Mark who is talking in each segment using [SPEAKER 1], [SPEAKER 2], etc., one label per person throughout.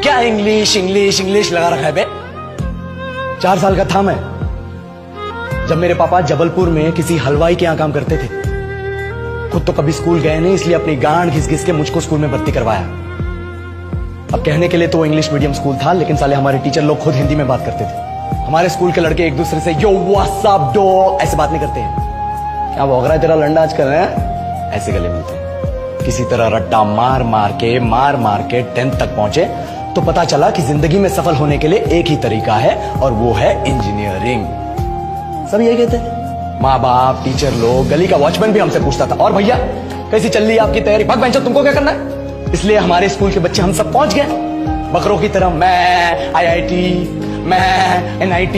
[SPEAKER 1] क्या English English English लगा रखा है बे? 4 साल का था मैं जब मेरे पापा जबलपुर में किसी हलवाई के यहां काम करते थे। खुद तो कभी स्कूल गए नहीं, इसलिए अपनी गांड घिस घिस के मुझको स्कूल में भर्ती करवाया। अब कहने के लिए तो वो इंग्लिश मीडियम स्कूल था, लेकिन साले हमारे टीचर लोग खुद हिंदी में बात करते थे। हमारे स्कूल के लड़के एक दूसरे से यो व्हाट्स अप डॉग ऐसे बात नहीं करते हैं। क्या भौंक रहा है तेरा लंडा आज कर रहे हैं? ऐसे गले मिलते हैं। किसी तरह रट्टा मार मार के 10th तक पहुंचे तो पता चला कि जिंदगी में सफल होने के लिए एक ही तरीका है और वो है इंजीनियरिंग। सब यही कहते हैं। माँ बाप, टीचर लोग, गली का वॉचमैन भी हमसे पूछता था, और भैया कैसी चल रही है आपकी तैयारी? भाग बेंचो, तुमको क्या करना है? इसलिए हमारे स्कूल के बच्चे हम सब पहुंच गए बकरों की तरह। मैं IIT, मैं NIT।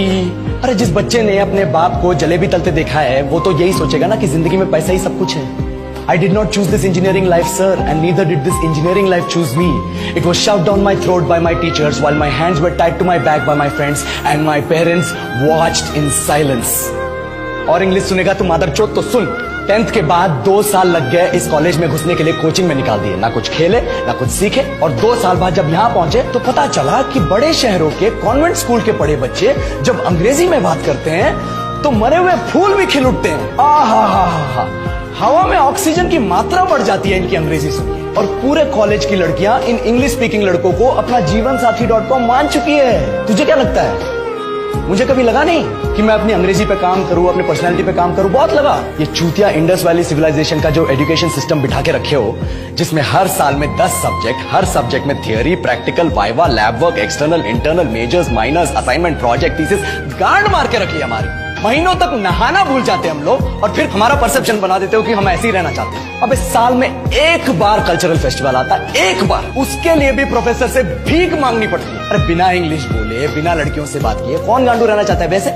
[SPEAKER 1] अरे जिस बच्चे ने अपने बाप को जलेबी तलते देखा है वो तो यही सोचेगा ना कि जिंदगी में पैसा ही सब कुछ है। I did not choose this engineering life, sir, and neither did this engineering life choose me. It was shoved down my throat by my teachers while my hands were tied to my back by my friends and my parents watched in silence. और English सुनेगा तू मादरचोद तो सुन। 10th के बाद 2 साल लग गए इस कॉलेज में घुसने के लिए, कोचिंग में निकाल दिए। ना कुछ खेले ना कुछ सीखे, और 2 साल बाद जब यहाँ पहुंचे तो पता चला कि बड़े शहरों के कॉन्वेंट स्कूल के पढ़े बच्चे जब अंग्रेजी में बात करते हैं तो मरे हुए फूल भी खिल उठते हैं। आहा, हवा में ऑक्सीजन की मात्रा बढ़ जाती है इनकी अंग्रेजी सुनिए। और पूरे कॉलेज की लड़कियां इन इंग्लिश स्पीकिंग लड़कों को अपना जीवनसाथी.com मान चुकी है। तुझे क्या लगता है? मुझे कभी लगा नहीं कि मैं अपनी अंग्रेजी पे काम करूं, अपनी पर्सनालिटी पे काम करूं। बहुत लगा। ये चूतिया इंडस वैली सिविलाइजेशन का जो एजुकेशन सिस्टम बिठा के रखे हो, जिसमें हर साल में 10 सब्जेक्ट, हर सब्जेक्ट में theory, practical, viva, lab work, external, internal, majors, minors, assignment, project, thesis, गांड मार के रखी हमारी। महीनों तक नहाना भूल जाते हम लोग और फिर हमारा परसेप्शन बना देते हो कि हम ऐसे ही रहना चाहते हैं। अब इस साल में एक बार कल्चरल फेस्टिवल आता है, एक बार, उसके लिए भी प्रोफेसर से भीख मांगनी पड़ती है। अरे बिना इंग्लिश बोले, बिना लड़कियों से बात किए कौन गांडू रहना चाहता है वैसे?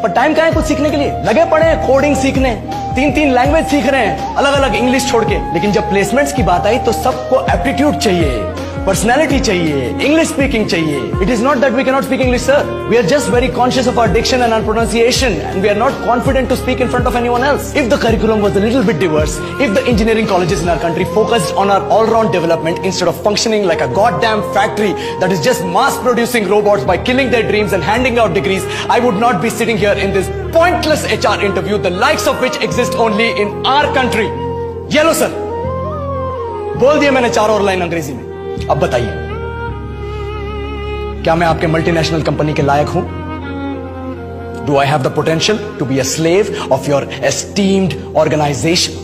[SPEAKER 1] पर टाइम कहाँ है कुछ सीखने के लिए? लगे पड़े हैं कोडिंग सीखने, 3 लैंग्वेज सीख रहे हैं अलग अलग इंग्लिश छोड़ के। लेकिन जब प्लेसमेंट्स की बात आई तो सबको एप्टीट्यूड चाहिए, पर्सनैलिटी चाहिए, इंग्लिश स्पीकिंग चाहिए। It is not that we can not speak English, sir. We are just very conscious of our diction and our pronunciation and we are not confident to speak in front of anyone else. If the curriculum was a little bit diverse, if the engineering colleges in our country focused on our all round development instead of functioning like a goddamn factory that is just mass producing robots by killing their dreams and handing out degrees, I would not be sitting here in this pointless HR interview, the likes of which exist only in our country. ये लो sir, बोल दिया मैंने 4 और line अंग्रेजी में। अब बताइए, क्या मैं आपके मल्टीनेशनल कंपनी के लायक हूं? Do I have the potential to be a slave of your esteemed organization?